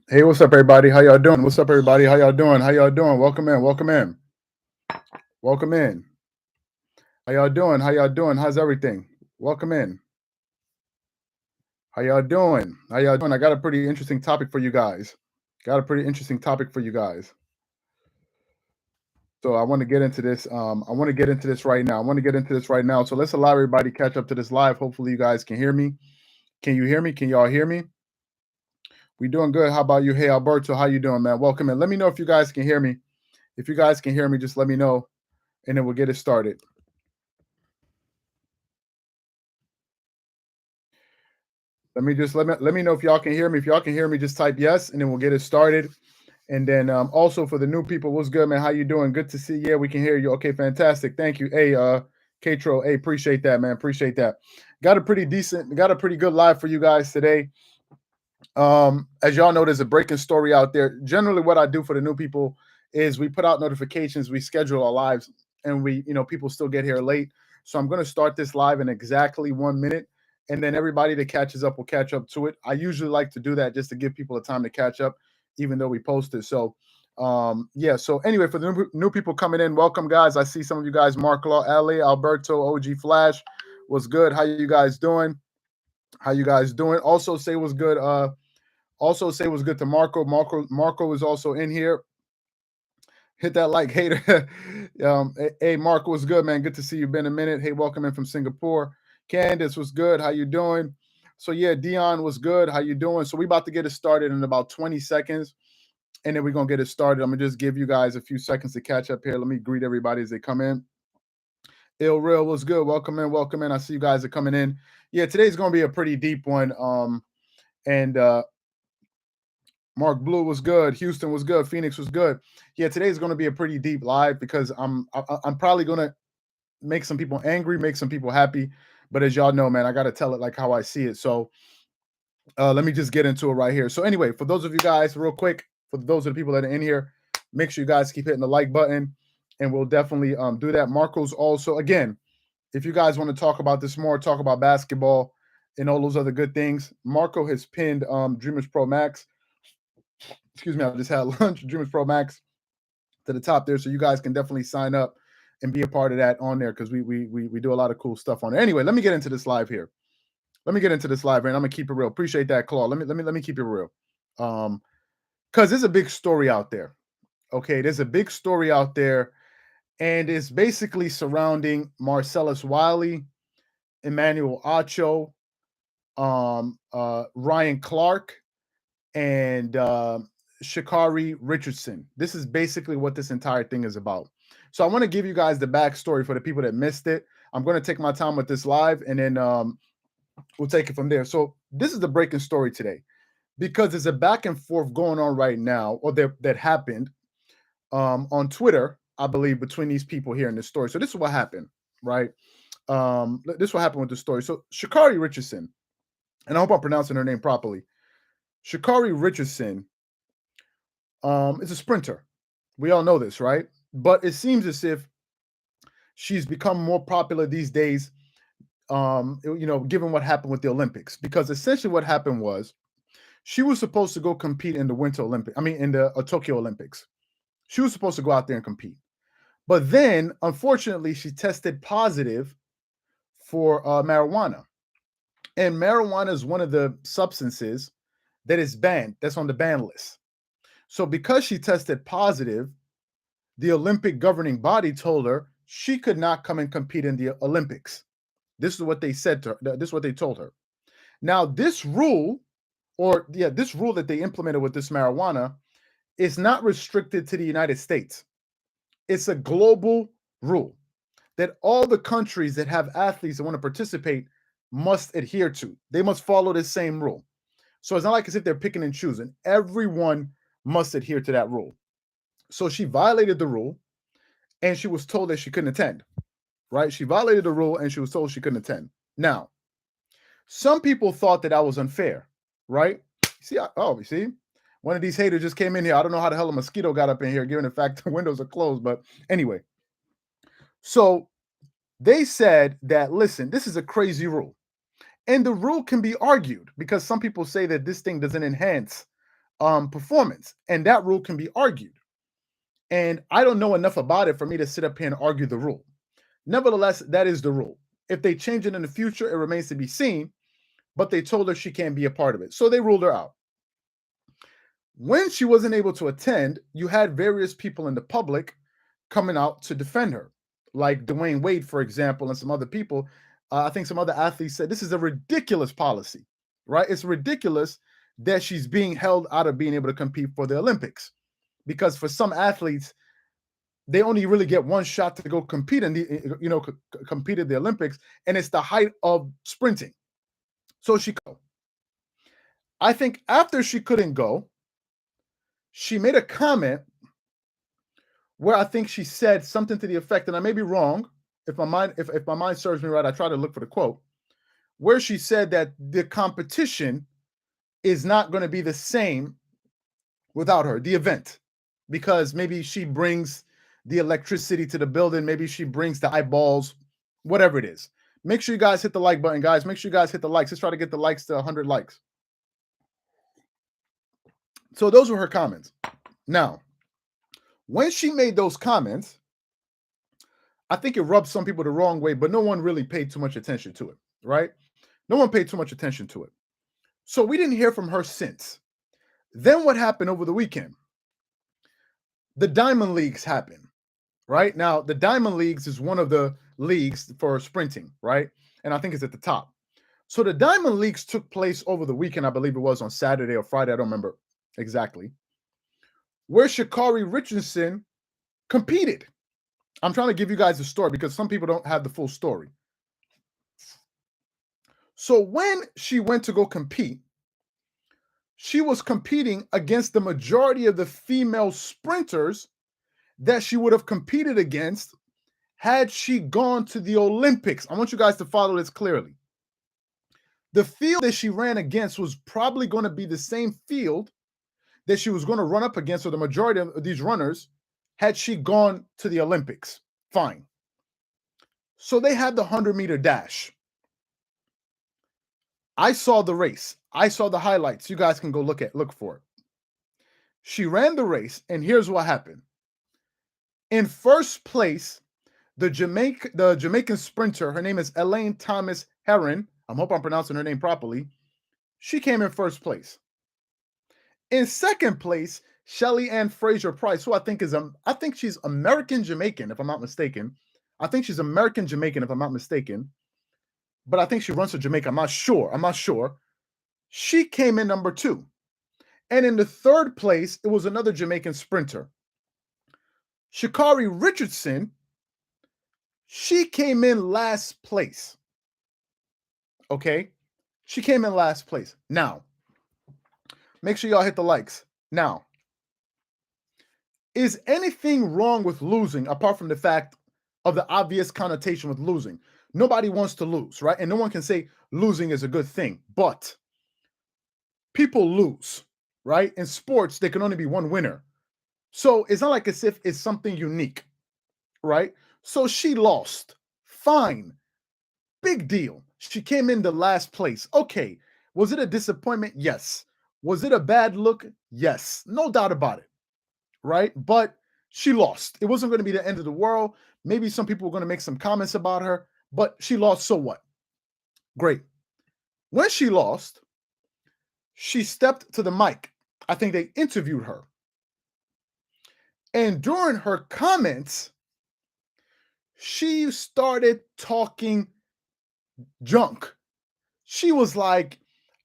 Hey, what's up, everybody? How y'all doing? What's up, everybody? How y'all doing? How y'all doing? Welcome in. Welcome in. Welcome in. How y'all doing? How y'all doing? How's everything? Welcome in. How y'all doing? How y'all doing? I got a pretty interesting topic for you guys. Got a pretty interesting topic for you guys. So I want to get into this. I want to get into this right now. I want to get into this right now. So let's allow everybody to catch up to this live. Hopefully, you guys can hear me. Can you hear me? Can y'all hear me? We doing good. How about you? Hey, Alberto, how you doing, man? Welcome in. Let me know if you guys can hear me. If you guys can hear me, just let me know, and then we'll get it started. Let me know if y'all can hear me. If y'all can hear me, just type yes, and then we'll get it started. And then also for the new people, what's good, man? How you doing? Good to see you. Yeah, we can hear you. Okay, fantastic. Thank you. Hey, Katro, hey, appreciate that, man. Appreciate that. Got a pretty good live for you guys today. As y'all know, there's a breaking story out there. Generally, what I do for the new people is we put out notifications, we schedule our lives, and people still get here late. So I'm going to start this live in exactly 1 minute, and then everybody that catches up will catch up to it. I usually like to do that just to give people a time to catch up, even though we post it. So, yeah. So anyway, for the new people coming in, welcome, guys. I see some of you guys: Mark Law, Ali, Alberto, OG Flash. What's good? How you guys doing? How you guys doing? Also, say what's good. Also, say what's good to Marco. Marco is also in here. Hit that like hater. Hey, Marco, what's good, man? Good to see you. Been a minute. Hey, welcome in from Singapore. Candace, what's good? How you doing? So yeah, Dion was good. How you doing? So we about to get it started in about 20 seconds, and then we're gonna get it started. I'm gonna just give you guys a few seconds to catch up here. Let me greet everybody as they come in. Ill Real was good. Welcome in, welcome in. I see you guys are coming in. Yeah, today's gonna be a pretty deep one. And Mark Blue was good. Houston was good. Phoenix was good. Yeah, today's going to be a pretty deep live because I'm probably going to make some people angry, make some people happy. But as y'all know, man, I got to tell it like how I see it. So let me just get into it right here. So anyway, for those of you guys, real quick, for those of the people that are in here, make sure you guys keep hitting the like button, and we'll definitely do that. Marco's also again, if you guys want to talk about this more, talk about basketball and all those other good things. Marco has pinned Dreamerspro Max. Excuse me, I just had lunch. Dreamerspro Max to the top there, so you guys can definitely sign up and be a part of that on there because we do a lot of cool stuff on there. Anyway, let me get into this live here. Let me get into this live here, and I'm gonna keep it real. Appreciate that, Claw. Let me keep it real. Because there's a big story out there. Okay, there's a big story out there, and it's basically surrounding Marcellus Wiley, Emmanuel Acho, Ryan Clark, and Shikari Richardson. This is basically what this entire thing is about. So I want to give you guys the backstory for the people that missed it. I'm going to take my time with this live, and then we'll take it from there. So this is the breaking story today because there's a back and forth going on right now, or that happened on Twitter, I believe, between these people here in this story. So this is what happened, right? This is what happened with the story. So Shikari Richardson, and I hope I'm pronouncing her name properly. Shikari Richardson is a sprinter. We all know this, right? But it seems as if she's become more popular these days, given what happened with the Olympics. Because essentially what happened was she was supposed to go compete in the Winter Olympics. I mean, in the Tokyo Olympics. She was supposed to go out there and compete. But then, unfortunately, she tested positive for marijuana. And marijuana is one of the substances that is banned, that's on the ban list. So because she tested positive, the Olympic governing body told her she could not come and compete in the Olympics. This is what they said to her. This is what they told her. Now, this rule, this rule that they implemented with this marijuana is not restricted to the United States. It's a global rule that all the countries that have athletes that want to participate must adhere to. They must follow this same rule. So it's not like as if they're picking and choosing. Everyone must adhere to that rule. So she violated the rule, and she was told that she couldn't attend, right? She violated the rule, and she was told she couldn't attend. Now, some people thought that was unfair, right? You see, one of these haters just came in here. I don't know how the hell a mosquito got up in here, given the fact the windows are closed. But anyway, so they said that, listen, this is a crazy rule. And the rule can be argued because some people say that this thing doesn't enhance performance, and that rule can be argued. And I don't know enough about it for me to sit up here and argue the rule. Nevertheless, that is the rule. If they change it in the future, it remains to be seen. But they told her she can't be a part of it, so they ruled her out. When she wasn't able to attend, you had various people in the public coming out to defend her, like Dwayne Wade, for example, and some other people. I think some other athletes said this is a ridiculous policy, right? It's ridiculous that she's being held out of being able to compete for the Olympics, because for some athletes, they only really get one shot to go compete in the, compete at the Olympics, and it's the height of sprinting. So I think after she couldn't go, she made a comment where I think she said something to the effect, and I may be wrong. If my mind serves me right, I try to look for the quote, where she said that the competition is not going to be the same without her, the event, because maybe she brings the electricity to the building, maybe she brings the eyeballs, whatever it is. Make sure you guys hit the like button, guys. Make sure you guys hit the likes. Let's try to get the likes to 100 likes. So those were her comments. Now, when she made those comments, I think it rubbed some people the wrong way, but no one really paid too much attention to it, right? No one paid too much attention to it. So we didn't hear from her since. Then what happened over the weekend? The Diamond Leagues happened, right? Now, the Diamond Leagues is one of the leagues for sprinting, right? And I think it's at the top. So the Diamond Leagues took place over the weekend. I believe it was on Saturday or Friday. I don't remember exactly. Where Shikari Richardson competed. I'm trying to give you guys the story because some people don't have the full story. So when she went to go compete, she was competing against the majority of the female sprinters that she would have competed against had she gone to the Olympics. I want you guys to follow this clearly. The field that she ran against was probably going to be the same field that she was going to run up against, or the majority of these runners, had she gone to the Olympics. Fine. So they had the 100-meter dash. I saw the race. I saw the highlights. You guys can go look for it. She ran the race, and here's what happened. In first place, the Jamaican sprinter, her name is Elaine Thomas Heron. I hope I'm pronouncing her name properly. She came in first place. In second place, Shelly Ann Fraser Price, who I think she's American Jamaican, if I'm not mistaken. I think she's American Jamaican, if I'm not mistaken. But I think she runs for Jamaica. I'm not sure. She came in number 2. And in the third place, it was another Jamaican sprinter. Shikari Richardson, she came in last place. Okay? She came in last place. Now, make sure y'all hit the likes. Now, is anything wrong with losing apart from the fact of the obvious connotation with losing? Nobody wants to lose, right? And no one can say losing is a good thing, but people lose, right? In sports, there can only be one winner. So it's not like as if it's something unique, right? So she lost. Fine. Big deal. She came in the last place. Okay. Was it a disappointment? Yes. Was it a bad look? Yes. No doubt about it, right? But she lost. It wasn't going to be the end of the world. Maybe some people were going to make some comments about her, but she lost, so what? Great. When she lost, she stepped to the mic. I think they interviewed her. And during her comments, she started talking junk. She was like,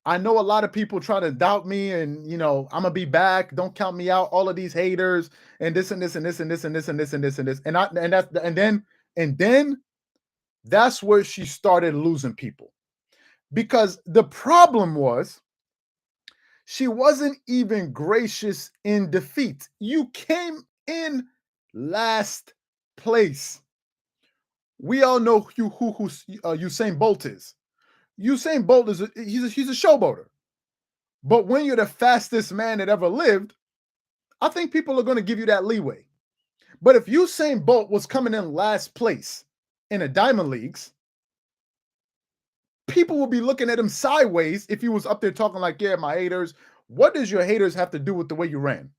I know a lot of people try to doubt me, and I'm gonna be back. Don't count me out. All of these haters and this and this and this and this and this and this and this and this. And then that's where she started losing people. Because the problem was she wasn't even gracious in defeat. You came in last place. We all know who Usain Bolt is. Usain Bolt he's a showboater. But when you're the fastest man that ever lived, I think people are going to give you that leeway. But if Usain Bolt was coming in last place in the Diamond Leagues, people will be looking at him sideways if he was up there talking like, yeah, my haters. What does your haters have to do with the way you ran?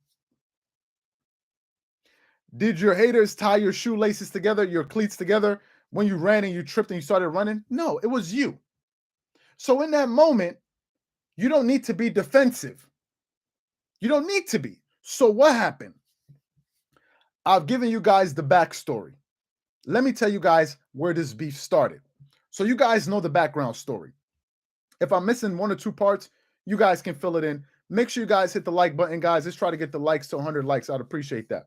Did your haters tie your shoelaces together, your cleats together when you ran and you tripped and you started running? No, it was you. So in that moment, you don't need to be defensive. You don't need to be. So what happened? I've given you guys the backstory. Let me tell you guys where this beef started. So you guys know the background story. If I'm missing one or two parts, you guys can fill it in. Make sure you guys hit the like button, guys. Let's try to get the likes to 100 likes. I'd appreciate that.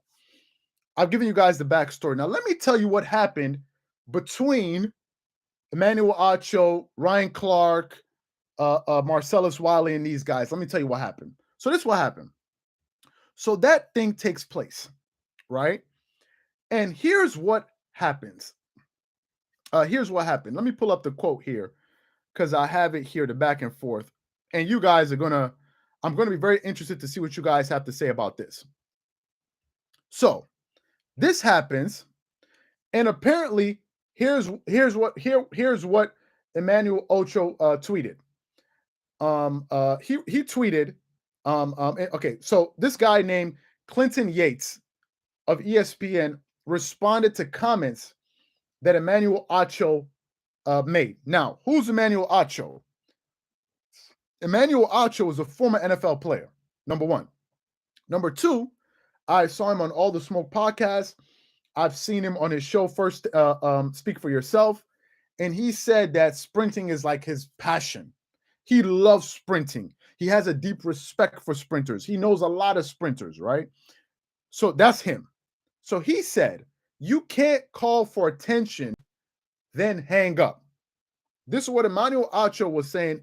I've given you guys the backstory. Now, let me tell you what happened between Emmanuel Acho, Ryan Clark, Marcellus Wiley, and these guys. Let me tell you what happened. So this is what happened. So that thing takes place, right? And here's what happens. Here's what happened. Let me pull up the quote here because I have it here, the back and forth. And you guys are I'm going to be very interested to see what you guys have to say about this. So this happens, and apparently here's what Emmanuel Acho tweeted. He tweeted. Okay, so this guy named Clinton Yates of ESPN responded to comments that Emmanuel Acho made. Now, who's Emmanuel Acho? Emmanuel Acho is a former NFL player, number one. Number two, I saw him on All the Smoke podcast. I've seen him on his show, First Speak for Yourself, and he said that sprinting is like his passion. He loves sprinting. He has a deep respect for sprinters. He knows a lot of sprinters, right? So that's him. So he said, you can't call for attention, then hang up. This is what Emmanuel Acho was saying,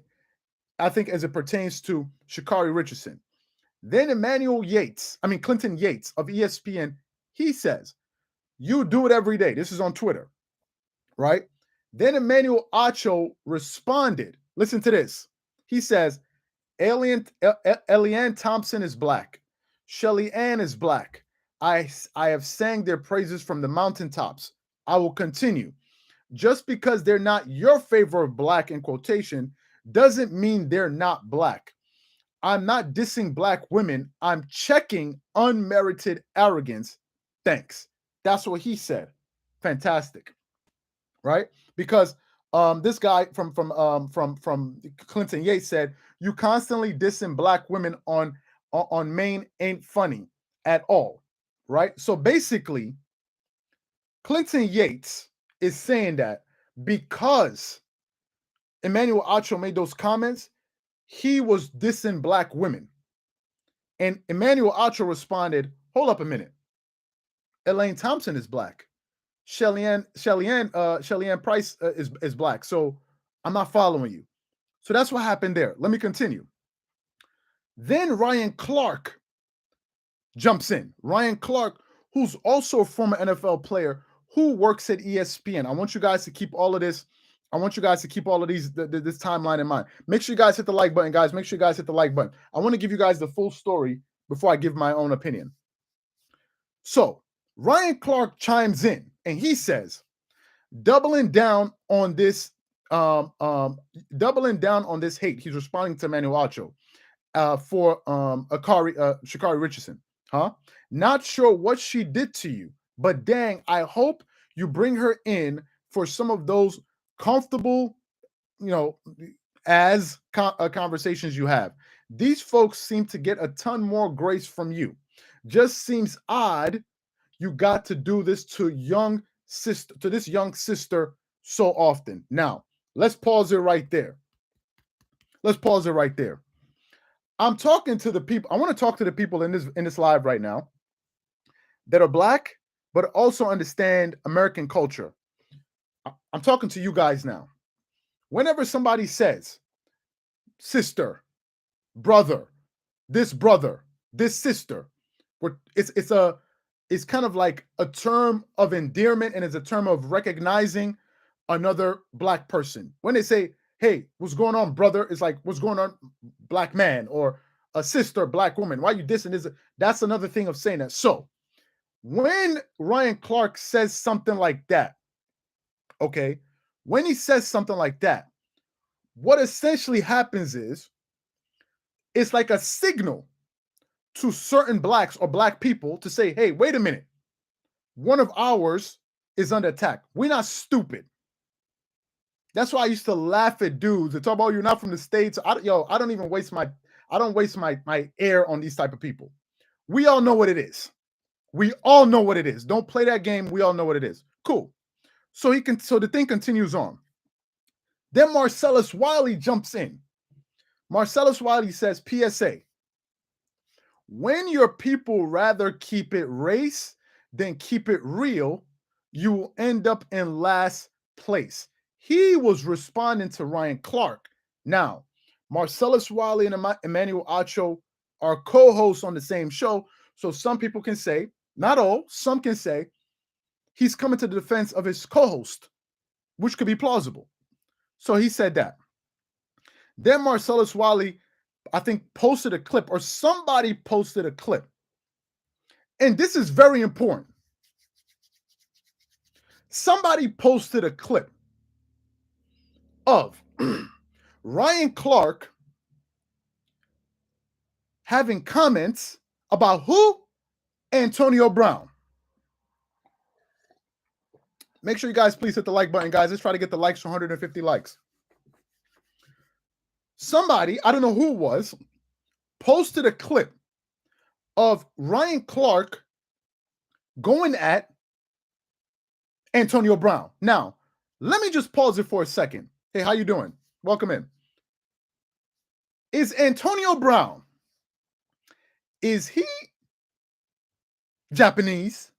I think, as it pertains to Shikari Richardson. Then Clinton Yates of ESPN, he says, you do it every day. This is on Twitter, right? Then Emmanuel Acho responded. Listen to this. He says, Eliane Thompson is black. Shelly Ann is black. I have sang their praises from the mountaintops. I will continue. Just because they're not your favorite black in quotation doesn't mean they're not black. I'm not dissing black women. I'm checking unmerited arrogance. Thanks. That's what he said. Fantastic. Right? Because this guy from Clinton Yates said, you constantly dissing black women on Maine ain't funny at all. Right? So basically, Clinton Yates is saying that because Emmanuel Acho made those comments, he was dissing black women. And Emmanuel Acho responded, hold up a minute. Elaine Thompson is black. Shelly Ann Price is black. So I'm not following you. So that's what happened there. Let me continue. Then Ryan Clark jumps in. Ryan Clark, who's also a former NFL player who works at ESPN. I want you guys to keep all of this. I want you guys to keep all of this timeline in mind. Make sure you guys hit the like button, guys. Make sure you guys hit the like button. I want to give you guys the full story before I give my own opinion. So Ryan Clark chimes in and he says, doubling down on this hate. He's responding to Emmanuel Acho for Shikari Richardson. Not sure what she did to you, but dang, I hope you bring her in for some of those comfortable, conversations you have. These folks seem to get a ton more grace from you. Just seems odd you got to do this to this young sister so often. Now, let's pause it right there. I'm talking to the people. I want to talk to the people in this live right now that are black, but also understand American culture. I'm talking to you guys now. Whenever somebody says sister, brother, this sister, it's kind of like a term of endearment, and it's a term of recognizing another black person. When they say, hey, what's going on, brother? It's like, what's going on, black man, or a sister, black woman? Why you dissing this? That's another thing of saying that. So when Ryan Clark says something like that, okay, when he says something like that, what essentially happens is it's like a signal to certain blacks or black people to say, hey, wait a minute. One of ours is under attack. We're not stupid. That's why I used to laugh at dudes and talk about you're not from the States. I don't even waste my air on these type of people. We all know what it is. We all know what it is. Don't play that game. We all know what it is. Cool. So the thing continues on. Then Marcellus Wiley jumps in. Marcellus Wiley says, PSA, when your people rather keep it race than keep it real, you will end up in last place. He was responding to Ryan Clark. Now, Marcellus Wiley and Emmanuel Acho are co-hosts on the same show. So some people can say, not all, some can say, he's coming to the defense of his co-host, which could be plausible. So he said that. Then Marcellus Wiley, I think, posted a clip, or somebody posted a clip. And this is very important. Somebody posted a clip of Ryan Clark having comments about who? Antonio Brown. Make sure you guys please hit the like button, guys. Let's try to get the likes to 150 likes. Somebody, I don't know who it was, posted a clip of Ryan Clark going at Antonio Brown. Now, let me just pause it for a second. Hey, how you doing? Welcome in. Is Antonio Brown, is he Japanese?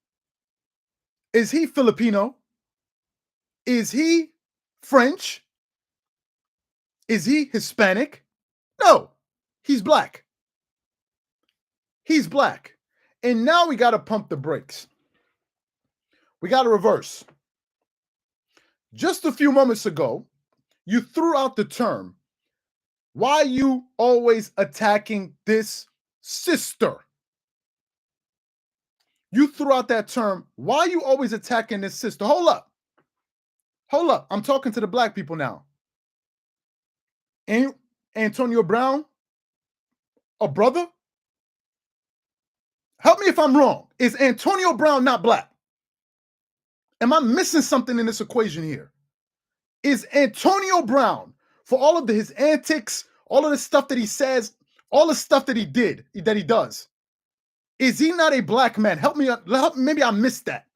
Is he Filipino? Is he French? Is he Hispanic? No, he's black. He's black. And now we got to pump the brakes. We got to reverse. Just a few moments ago, you threw out the term, why you always attacking this sister? You threw out that term, why you always attacking this sister? Hold up. Hold up. I'm talking to the black people now. Ain't Antonio Brown a brother? Help me if I'm wrong. Is Antonio Brown not black? Am I missing something in this equation here? Is Antonio Brown, for all of his antics, all of the stuff that he says, all the stuff that he did, that he does, is he not a black man? Help me, maybe I missed that.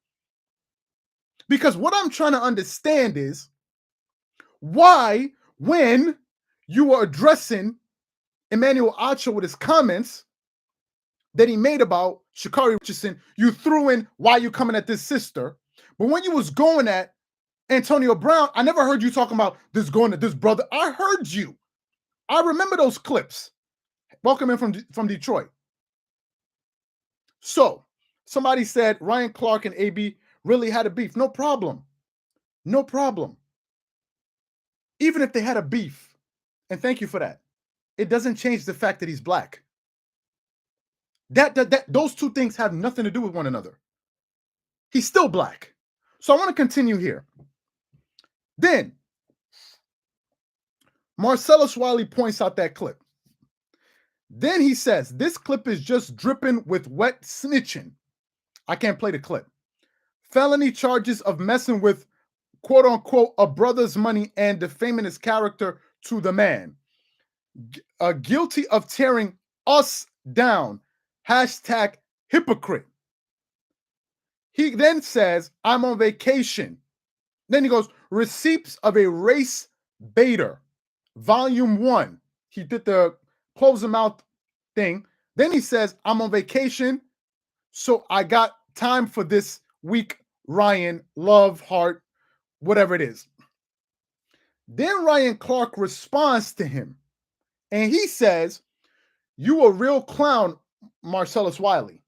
Because what I'm trying to understand is why, when you were addressing Emmanuel Acho with his comments that he made about Shikari Richardson, you threw in why you coming at this sister. But when you was going at Antonio Brown, I never heard you talking about this going at this brother. I heard you. I remember those clips. Welcome in from Detroit. So somebody said Ryan Clark and AB really had a beef. No problem. No problem. Even if they had a beef, and thank you for that, it doesn't change the fact that he's black. Those two things have nothing to do with one another. He's still black. So I want to continue here. Then Marcellus Wiley points out that clip. Then he says, this clip is just dripping with wet snitching. I can't play the clip. Felony charges of messing with, quote unquote, a brother's money and defaming his character to the man. Guilty of tearing us down. Hashtag hypocrite. He then says, I'm on vacation. Then he goes, receipts of a race baiter, volume 1. He did the close the mouth thing. Then he says, I'm on vacation, so I got time for this week, Ryan, love, heart, whatever it is. Then Ryan Clark responds to him, and he says, you a real clown, Marcellus Wiley.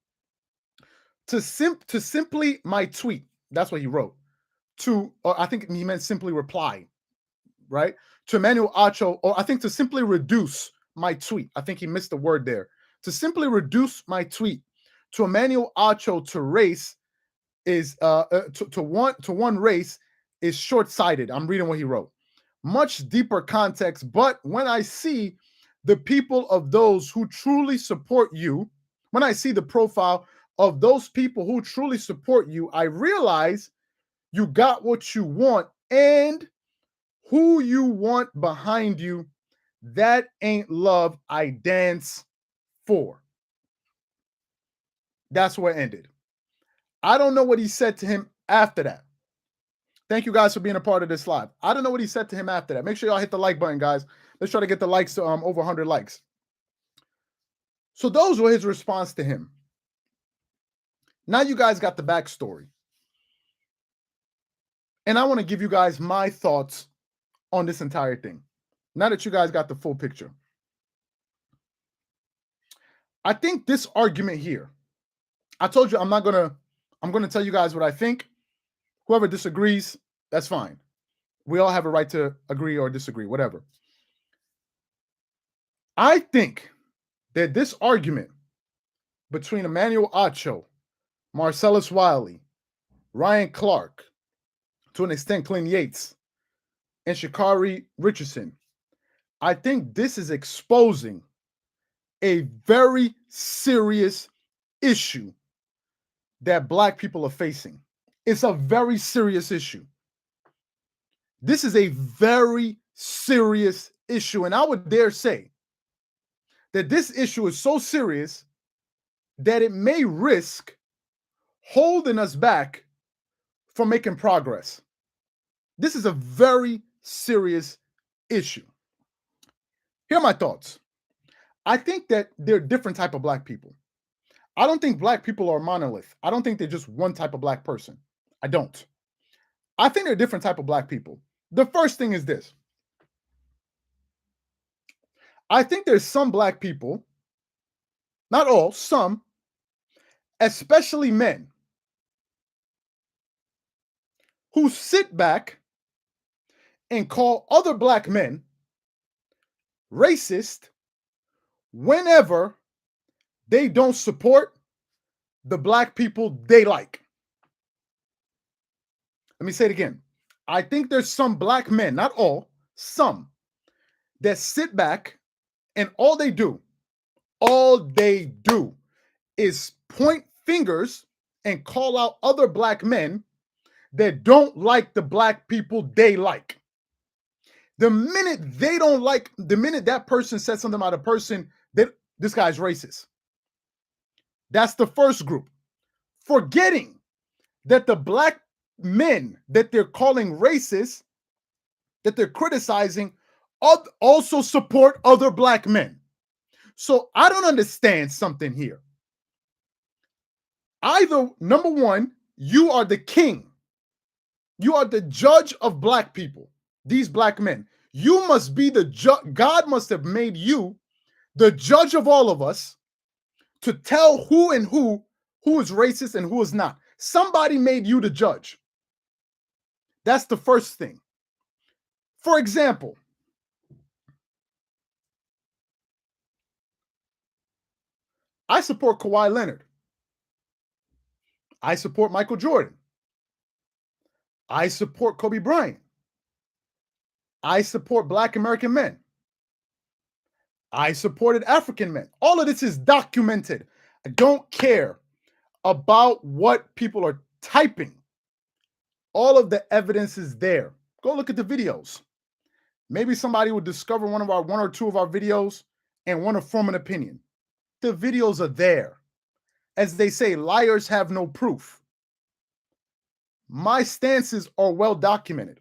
To simply my tweet, that's what he wrote. Or I think he meant simply reply, right? To Emmanuel Acho, or I think to simply reduce my tweet. I think he missed the word there. To simply reduce my tweet to Emmanuel Acho to race is to one race is short-sighted. I'm reading what he wrote. much deeper context. But when I see the people of those who truly support you, when I see the profile of those people who truly support you, I realize you got what you want, and who you want behind you, that ain't love I dance for. That's where it ended. I don't know what he said to him after that. Thank you guys for being a part of this live. I don't know what he said to him after that. Make sure y'all hit the like button, guys. Let's try to get the likes to over 100 likes. So those were his response to him. Now you guys got the backstory. And I want to give you guys my thoughts on this entire thing. Now that you guys got the full picture. I think this argument here, I told you I'm going to tell you guys what I think. Whoever disagrees, that's fine. We all have a right to agree or disagree, whatever. I think that this argument between Emmanuel Acho, Marcellus Wiley, Ryan Clark, to an extent Clint Yates, and Shikari Richardson, I think this is exposing a very serious issue that Black people are facing. It's a very serious issue. This is a very serious issue, and I would dare say that this issue is so serious that it may risk holding us back from making progress. This is a very serious issue. Here are my thoughts. I think that there are different type of Black people. I don't think Black people are a monolith. I don't think they're just one type of Black person. I don't. I think there are different type of Black people. The first thing is this. I think there's some Black people, not all, some, especially men, who sit back and call other Black men racist whenever they don't support the Black people they like. Let me say it again. I think there's some Black men, not all, some, that sit back and all they do is point fingers and call out other Black men that don't like the Black people they like. The minute that person says something about a person, that this guy's racist. That's the first group. Forgetting that the Black men that they're calling racist, that they're criticizing, also support other Black men. So I don't understand something here. Either, number one, you are the king. You are the judge of Black people, these Black men. You must be the judge. God must have made you the judge of all of us to tell who is racist and who is not. Somebody made you the judge. That's the first thing. For example, I support Kawhi Leonard. I support Michael Jordan. I support Kobe Bryant. I support Black American men. I supported African men. All of this is documented. I don't care about what people are typing. All of the evidence is there. Go look at the videos. Maybe somebody will discover one or two of our videos and want to form an opinion. The videos are there. As they say, liars have no proof. My stances are well documented.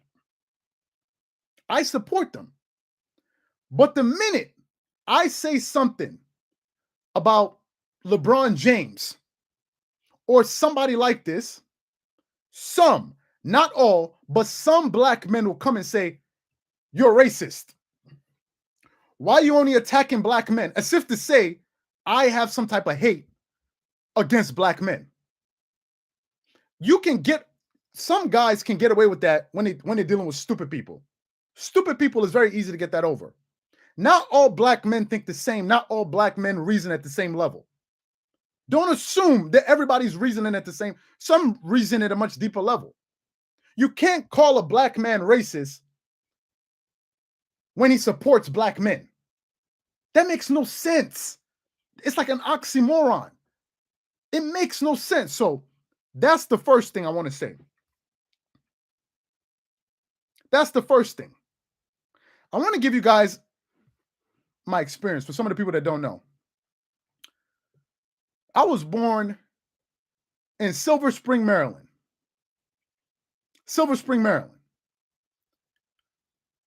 I support them. But the minute I say something about LeBron James or somebody like this, some, not all, but some Black men will come and say, you're racist. Why are you only attacking Black men? As if to say, I have some type of hate against Black men. Some guys can get away with that when they're dealing with stupid people. Stupid people is very easy to get that over. Not all Black men think the same. Not all Black men reason at the same level. Don't assume that everybody's reasoning at the same. Some reason at a much deeper level. You can't call a Black man racist when he supports black men. That makes no sense. It's like an oxymoron. It makes no sense. So that's the first thing I want to say. That's the first thing. I want to give you guys my experience for some of the people that don't know. I was born in Silver Spring, Maryland. Silver Spring, Maryland.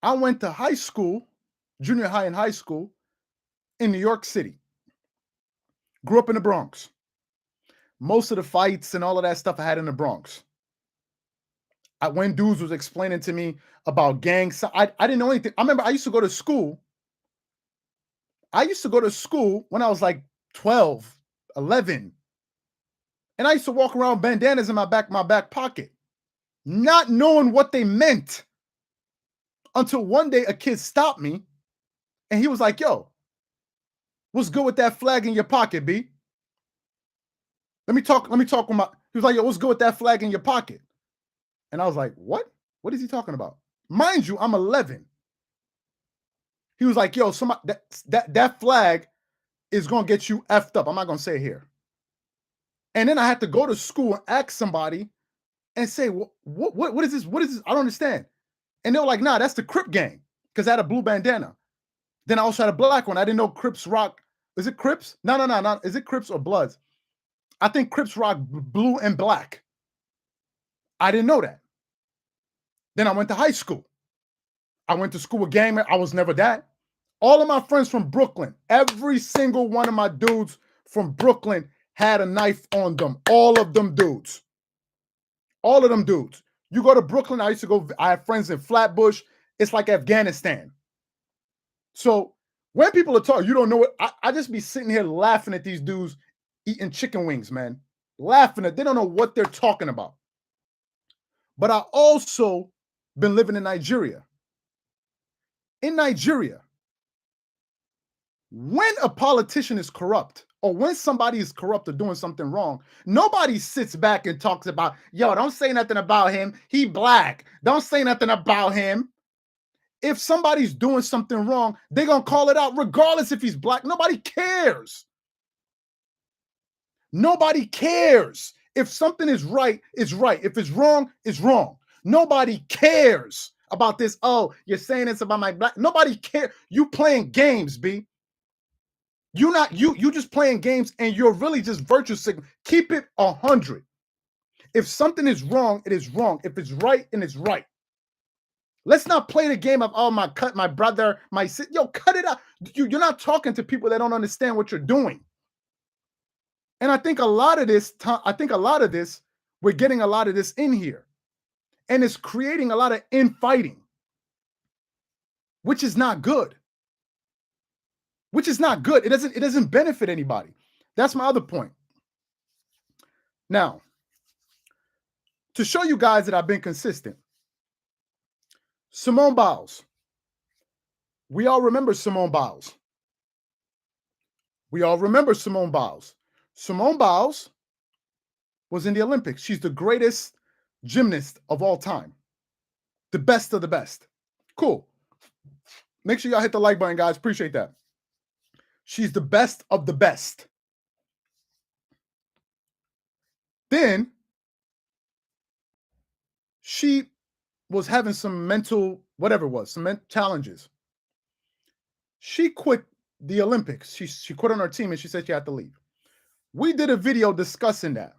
I went to high school, junior high and high school, in New York City. Grew up in the Bronx. Most of the fights and all of that stuff I had in the Bronx. When dudes was explaining to me about gangs, I didn't know anything. I remember I used to go to school. I used to go to school when I was like 12, 11. And I used to walk around with bandanas in my back pocket, not knowing what they meant. Until one day a kid stopped me and he was like, yo, what's good with that flag in your pocket, B? Let me talk with my, he was like, yo, what's good with that flag in your pocket? And I was like, what? What is he talking about? Mind you, I'm 11. He was like, yo, that flag is going to get you effed up. I'm not going to say it here. And then I had to go to school and ask somebody and say, what is this? What is this? I don't understand. And they were like, nah, that's the Crip gang, because I had a blue bandana. Then I also had a black one. I didn't know Crips rock. Is it Crips? No. Is it Crips or Bloods? I think Crips rock blue and black. I didn't know that. Then I went to high school. I went to school with gang. I was never that. All of my friends from Brooklyn, every single one of my dudes from Brooklyn had a knife on them. All of them dudes. All of them dudes. You go to Brooklyn, I have friends in Flatbush. It's like Afghanistan. So when people are talking, you don't know what, I just be sitting here laughing at these dudes eating chicken wings, man. Laughing at, they don't know what they're talking about. But I also been living in Nigeria. In Nigeria, when a politician is corrupt, or when somebody is corrupt or doing something wrong, nobody sits back and talks about, yo, don't say nothing about him. He black. Don't say nothing about him. If somebody's doing something wrong, they're going to call it out regardless if he's black. Nobody cares. Nobody cares. If something is right, it's right. If it's wrong, it's wrong. Nobody cares about this. Oh, you're saying this about my black. Nobody cares. You playing games, B. You just playing games, and you're really just virtue signaling. Keep it 100. If something is wrong, it is wrong. If it's right, and it's right. Let's not play the game of, oh, my brother, my sister. Yo, cut it out. You're not talking to people that don't understand what you're doing. And I think a lot of this, we're getting a lot of this in here. And it's creating a lot of infighting, which is not good. Which is not good. It doesn't benefit anybody. That's my other point. Now, to show you guys that I've been consistent, Simone Biles. We all remember Simone Biles. We all remember Simone Biles. Simone Biles was in the Olympics. She's the greatest gymnast of all time. The best of the best. Cool. Make sure y'all hit the like button, guys. Appreciate that. She's the best of the best. Then she was having some mental, whatever it was, some challenges. She quit the Olympics. She quit on her team and she said she had to leave. We did a video discussing that.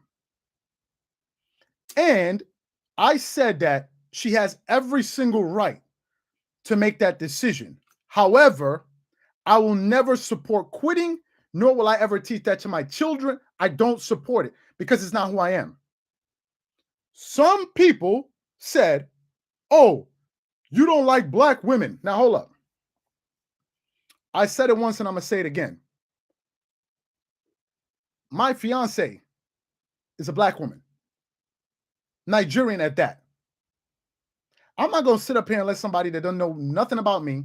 And I said that she has every single right to make that decision. However, I will never support quitting, nor will I ever teach that to my children. I don't support it because it's not who I am. Some people said, oh, you don't like black women. Now, hold up. I said it once and I'm going to say it again. My fiance is a black woman. Nigerian at that. I'm not going to sit up here and let somebody that doesn't know nothing about me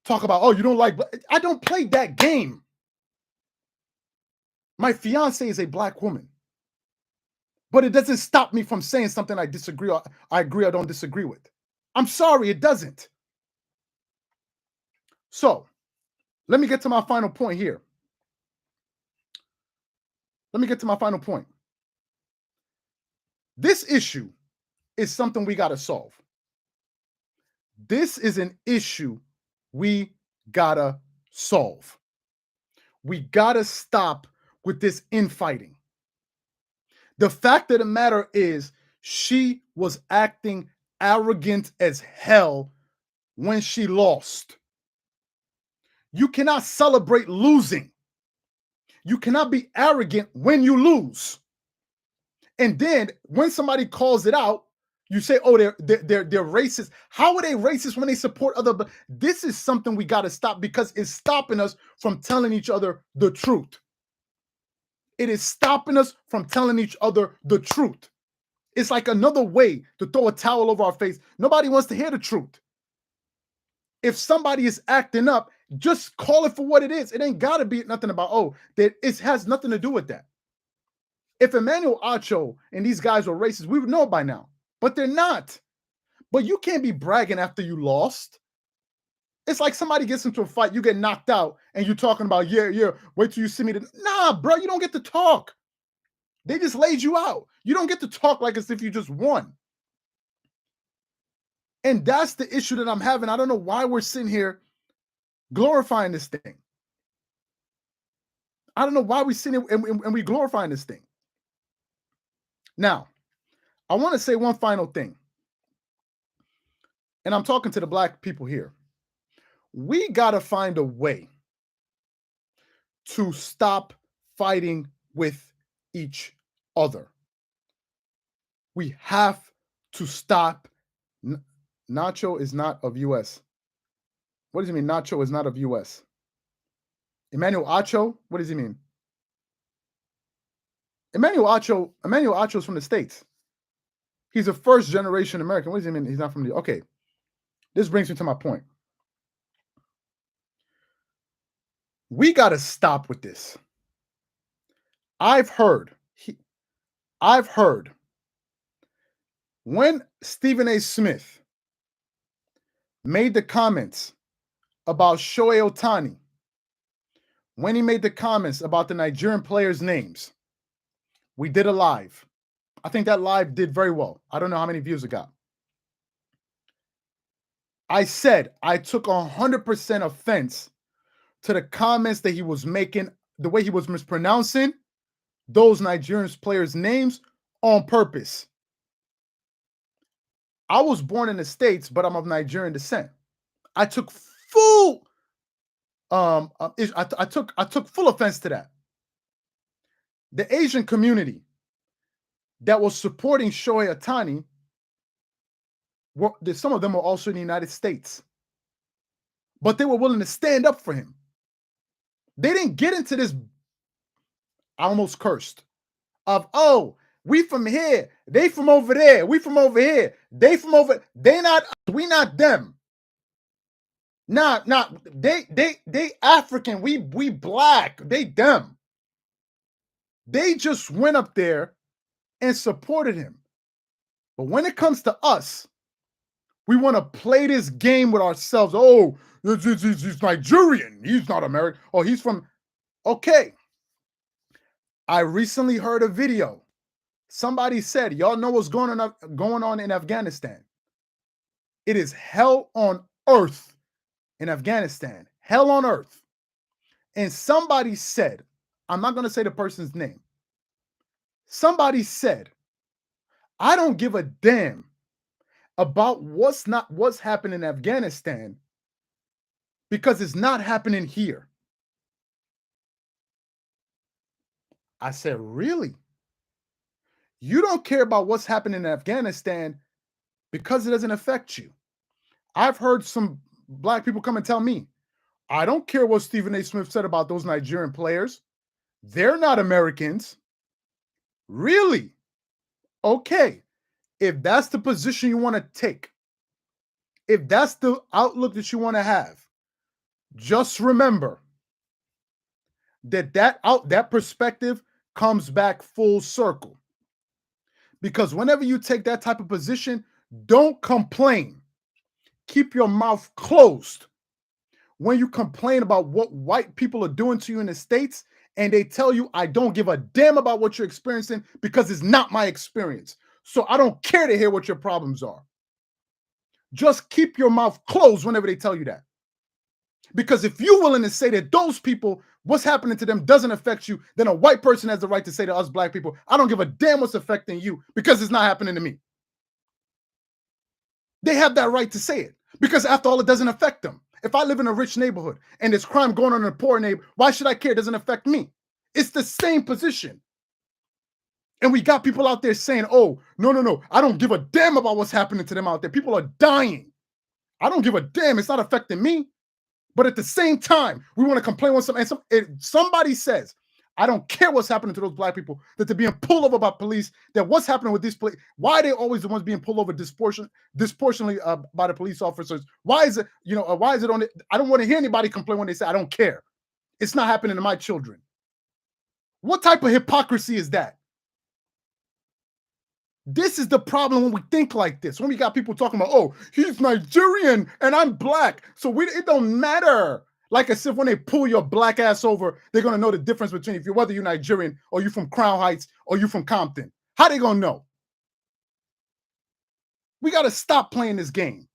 talk about, oh, you don't like, I don't play that game. My fiance is a black woman. But it doesn't stop me from saying something I disagree or I agree or don't disagree with. I'm sorry, it doesn't. So let me get to my final point here. This issue is something we got to solve. This is an issue we got to solve. We got to stop with this infighting. The fact of the matter is, she was acting arrogant as hell when she lost. You cannot celebrate losing. You cannot be arrogant when you lose. And then when somebody calls it out, you say, "Oh, they're racist." How are they racist when they support other? But this is something we got to stop, because it's stopping us from telling each other the truth. It is stopping us from telling each other the truth. It's like another way to throw a towel over our face. Nobody wants to hear the truth. If somebody is acting up, just call it for what it is. It ain't got to be nothing about, oh, that it has nothing to do with that. If Emmanuel Acho and these guys were racist, we would know by now. But they're not. But you can't be bragging after you lost. It's like somebody gets into a fight, you get knocked out, and you're talking about, yeah, wait till you see me. Nah, bro, you don't get to talk. They just laid you out. You don't get to talk like as if you just won. And that's the issue that I'm having. I don't know why we're sitting here glorifying this thing. I don't know why we're sitting here and we glorifying this thing. Now, I want to say one final thing. And I'm talking to the black people here. We got to find a way to stop fighting with each other. We have to stop. Nacho is not of U.S. What does he mean? Nacho is not of U.S. Emmanuel Acho? What does he mean? Emmanuel Acho is from the States. He's a first generation American. What does he mean? He's not from the... Okay. This brings me to my point. We got to stop with this. I've heard when Stephen A. Smith made the comments about Shohei Ohtani, when he made the comments about the Nigerian players' names, we did a live. I think that live did very well. I don't know how many views it got. I said I took 100% offense to the comments that he was making, the way he was mispronouncing those Nigerian players' names on purpose. I was born in the States, but I'm of Nigerian descent. I took full I took full offense to that. The Asian community that was supporting Shohei Ohtani, some of them were also in the United States, but they were willing to stand up for him. They didn't get into this, I almost cursed, of, oh, we from here, they from over there, we from over here, they from over, they not us, we not them. Nah, they African, we black, they them. They just went up there and supported him. But when it comes to us, we want to play this game with ourselves. Oh, he's Nigerian. He's not American. Oh, he's from... Okay. I recently heard a video. Somebody said, y'all know what's going on in Afghanistan. It is hell on earth in Afghanistan. Hell on earth. And somebody said, I'm not going to say the person's name. Somebody said, I don't give a damn about what's happening in Afghanistan because it's not happening here. I said, really? You don't care about what's happening in Afghanistan because it doesn't affect you. I've heard some black people come and tell me, I don't care what Stephen A. Smith said about those Nigerian players. They're not Americans. Really? Okay. If that's the position you want to take, if that's the outlook that you want to have, just remember that perspective comes back full circle. Because whenever you take that type of position, don't complain. Keep your mouth closed. when you complain about what white people are doing to you in the States and they tell you, I don't give a damn about what you're experiencing because it's not my experience. So I don't care to hear what your problems are. Just keep your mouth closed whenever they tell you that. Because if you're willing to say that those people, what's happening to them doesn't affect you, then a white person has the right to say to us black people, I don't give a damn what's affecting you because it's not happening to me. They have that right to say it because after all, it doesn't affect them. If I live in a rich neighborhood and there's crime going on in a poor neighborhood, why should I care? It doesn't affect me. It's the same position. And we got people out there saying, oh, no, I don't give a damn about what's happening to them out there. People are dying. I don't give a damn. It's not affecting me. But at the same time, we want to complain when somebody says, I don't care what's happening to those black people, that they're being pulled over by police, that what's happening with these police, why are they always the ones being pulled over disproportionately by the police officers? Why is it, why is it on it? I don't want to hear anybody complain when they say, I don't care. It's not happening to my children. What type of hypocrisy is that? This is the problem when we think like this. When we got people talking about, oh, he's Nigerian and I'm black, so it don't matter. Like as if when they pull your black ass over, they're gonna know the difference between whether you're Nigerian or you from Crown Heights or you from Compton. How they gonna know? We gotta stop playing this game.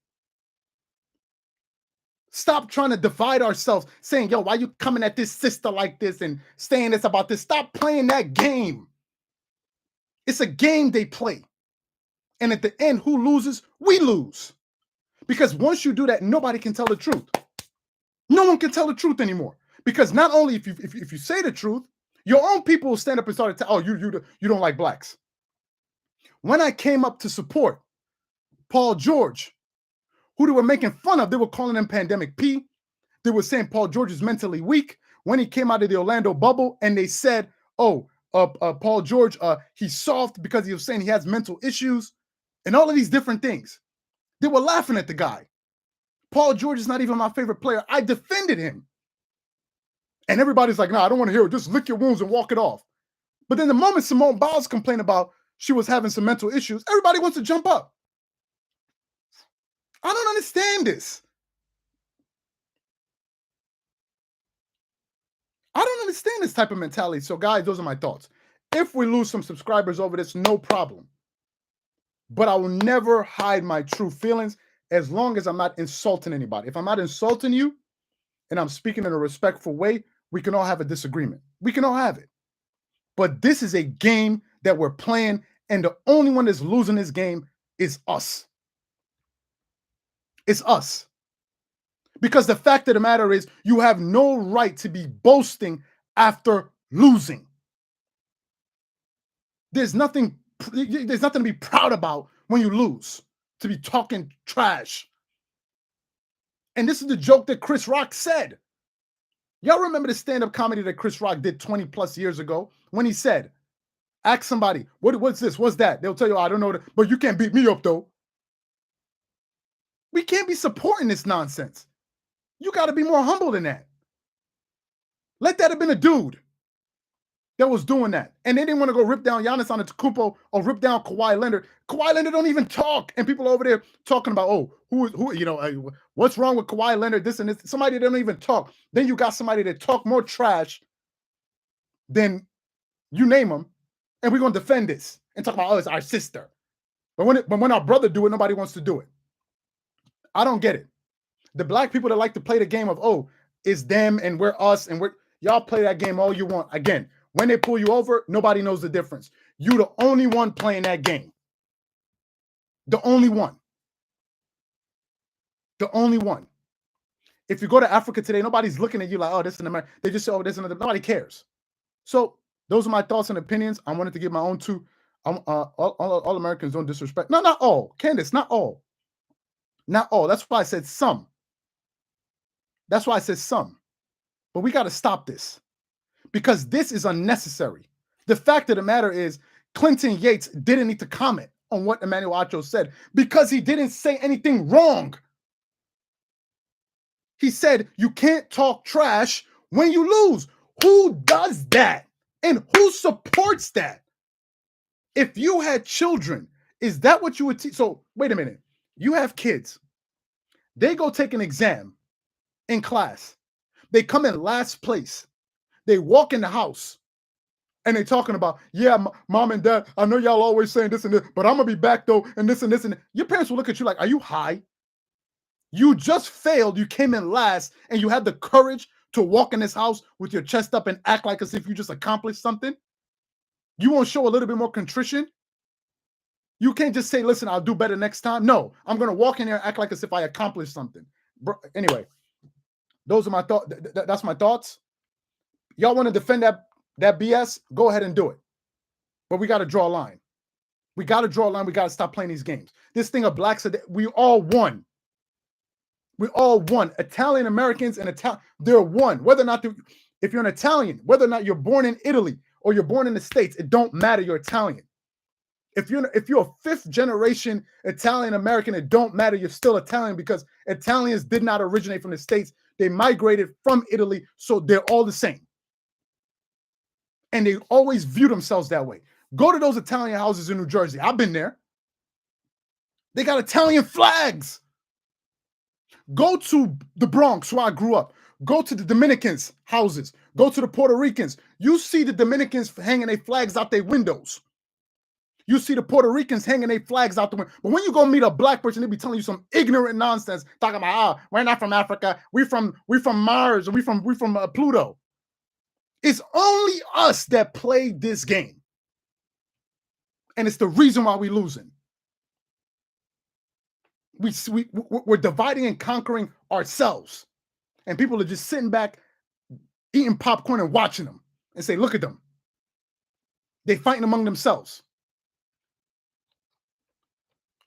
Stop trying to divide ourselves, saying, yo, why you coming at this sister like this and saying this about this? Stop playing that game. It's a game they play. And at the end, who loses? We lose. Because once you do that, nobody can tell the truth. No one can tell the truth anymore. Because not only if you say the truth, your own people will stand up and start to tell, oh, you don't like blacks. When I came up to support Paul George, who they were making fun of, they were calling him Pandemic P. They were saying Paul George is mentally weak. When he came out of the Orlando bubble and they said, oh, Paul George, he's soft because he was saying he has mental issues and all of these different things. They were laughing at the guy. Paul George is not even my favorite player. I defended him. And everybody's like, no, I don't want to hear it. Just lick your wounds and walk it off. But then the moment Simone Biles complained about she was having some mental issues, everybody wants to jump up. I don't understand this. I don't understand this type of mentality. So guys, those are my thoughts. If we lose some subscribers over this, no problem. But I will never hide my true feelings as long as I'm not insulting anybody. If I'm not insulting you and I'm speaking in a respectful way, we can all have a disagreement. We can all have it. But this is a game that we're playing, and the only one that's losing this game is us. It's us. Because the fact of the matter is, you have no right to be boasting after losing. There's nothing to be proud about when you lose, to be talking trash. And this is the joke that Chris Rock said. Y'all remember the stand-up comedy that Chris Rock did 20 plus years ago when he said, ask somebody, what's this? What's that? They'll tell you, oh, I don't know, but you can't beat me up though. We can't be supporting this nonsense. You got to be more humble than that. Let that have been a dude that was doing that. And they didn't want to go rip down Giannis Antetokounmpo or rip down Kawhi Leonard. Kawhi Leonard don't even talk. And people over there talking about, oh, what's wrong with Kawhi Leonard, this and this. Somebody that don't even talk. Then you got somebody that talk more trash than you name them. And we're going to defend this and talk about, oh, it's our sister. But when our brother do it, nobody wants to do it. I don't get it. The black people that like to play the game of, oh, it's them and we're us and y'all play that game all you want. Again, when they pull you over, nobody knows the difference. You the only one playing that game. The only one. The only one. If you go to Africa today, nobody's looking at you like, oh, this is an American. They just say, oh, this is another. Nobody cares. So those are my thoughts and opinions. I wanted to give my own two. All Americans don't disrespect. No, not all. Candace, not all. Not all. That's why I said some. That's why I said some. But we got to stop this because this is unnecessary. The fact of the matter is Clinton Yates didn't need to comment on what Emmanuel Acho said because he didn't say anything wrong. He said you can't talk trash when you lose. Who does that? And who supports that? If you had children, is that what you would teach? So wait a minute. You have kids. They go take an exam. in class. They come in last place. They walk in the house and they're talking about, yeah, mom and dad, I know y'all always saying this and this, but I'm going to be back though, and this and this. And your parents will look at you like, are you high? You just failed. You came in last and you had the courage to walk in this house with your chest up and act like as if you just accomplished something. You won't show a little bit more contrition. You can't just say, listen, I'll do better next time. No, I'm going to walk in there and act like as if I accomplished something. Anyway, those are my thoughts. That's my thoughts. Y'all want to defend that BS? Go ahead and do it. But we got to draw a line. We got to draw a line. We got to stop playing these games. This thing of blacks, we all won. We all won. Italian Americans and they're one. Whether or not if you're an Italian, whether or not you're born in Italy or you're born in the States, it don't matter. You're Italian. If you're a fifth generation Italian American, it don't matter. You're still Italian because Italians did not originate from the States. They migrated from Italy, so they're all the same. And they always view themselves that way. Go to those Italian houses in New Jersey. I've been there. They got Italian flags. Go to the Bronx, where I grew up. Go to the Dominicans' houses. Go to the Puerto Ricans. You see the Dominicans hanging their flags out their windows. You see the Puerto Ricans hanging their flags out the window. But when you go meet a black person, they be telling you some ignorant nonsense, talking about, we're not from Africa. We from Mars. We from Pluto. It's only us that play this game. And it's the reason why we're losing. We're dividing and conquering ourselves. And people are just sitting back, eating popcorn and watching them and say, look at them. They're fighting among themselves.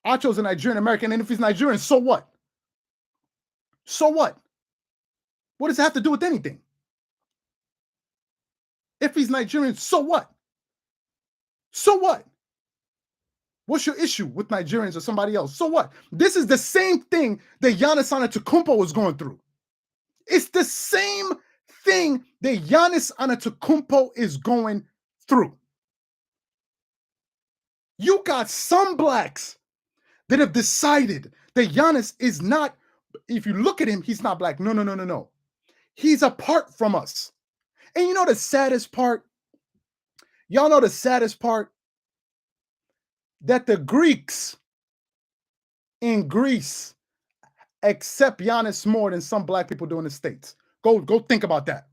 Acho's a Nigerian American, and if he's Nigerian, so what? So what? What does it have to do with anything? If he's Nigerian, so what? So what? What's your issue with Nigerians or somebody else? So what? This is the same thing that Giannis Antetokounmpo was going through. It's the same thing that Giannis Antetokounmpo is going through. You got some blacks that have decided that Giannis is not, if you look at him, he's not black. No. He's apart from us. And you know the saddest part? Y'all know the saddest part? That the Greeks in Greece accept Giannis more than some black people do in the States. Go think about that.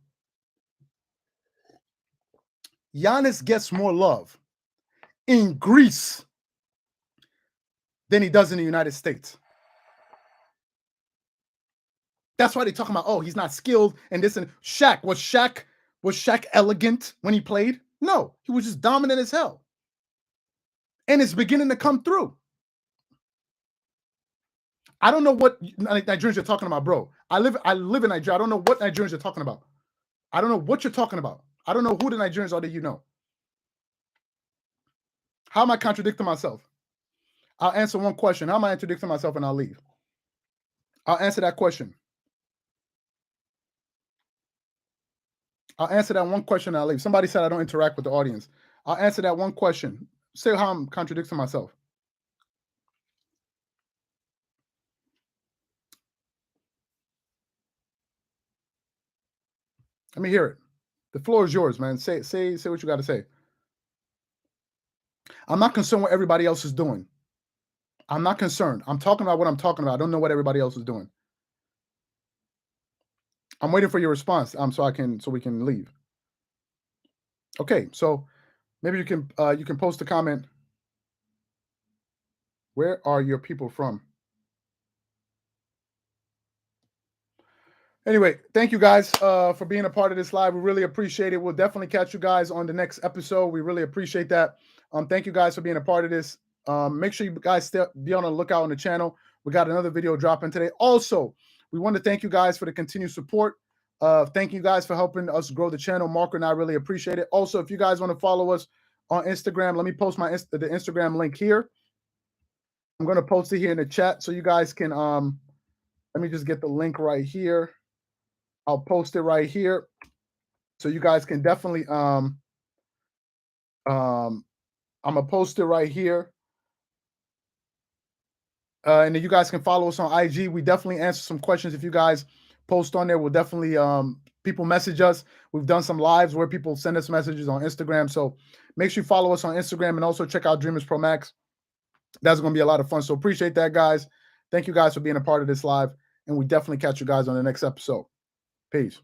Giannis gets more love in Greece than he does in the United States. That's why they're talking about, oh, he's not skilled and this and Shaq. Was Shaq elegant when he played? No, he was just dominant as hell. And it's beginning to come through. I don't know what Nigerians you're talking about, bro. I live in Nigeria. I don't know what Nigerians you're talking about. I don't know what you're talking about. I don't know who the Nigerians are that you know. How am I contradicting myself? I'll answer one question. How am I contradicting myself and I'll leave? I'll answer that question. I'll answer that one question and I'll leave. Somebody said I don't interact with the audience. I'll answer that one question. Say how I'm contradicting myself. Let me hear it. The floor is yours, man. Say what you got to say. I'm not concerned what everybody else is doing. I'm not concerned. I'm talking about what I'm talking about. I don't know what everybody else is doing. I'm waiting for your response. So we can leave. Okay, so maybe you can post a comment. Where are your people from? Anyway, thank you guys for being a part of this live. We really appreciate it. We'll definitely catch you guys on the next episode. We really appreciate that. Thank you guys for being a part of this. Make sure you guys be on the lookout on the channel. We got another video dropping today. Also, we want to thank you guys for the continued support. Thank you guys for helping us grow the channel. Marco and I really appreciate it. Also, if you guys want to follow us on Instagram, let me post the Instagram link here. I'm going to post it here in the chat so you guys can, let me just get the link right here. I'll post it right here. So you guys can definitely, I'm going to post it right here. And then you guys can follow us on IG. We definitely answer some questions if you guys post on there. We'll definitely people message us. We've done some lives where people send us messages on Instagram. So make sure you follow us on Instagram and also check out Dreamerspro Max. That's going to be a lot of fun. So appreciate that, guys. Thank you guys for being a part of this live. And we definitely catch you guys on the next episode. Peace.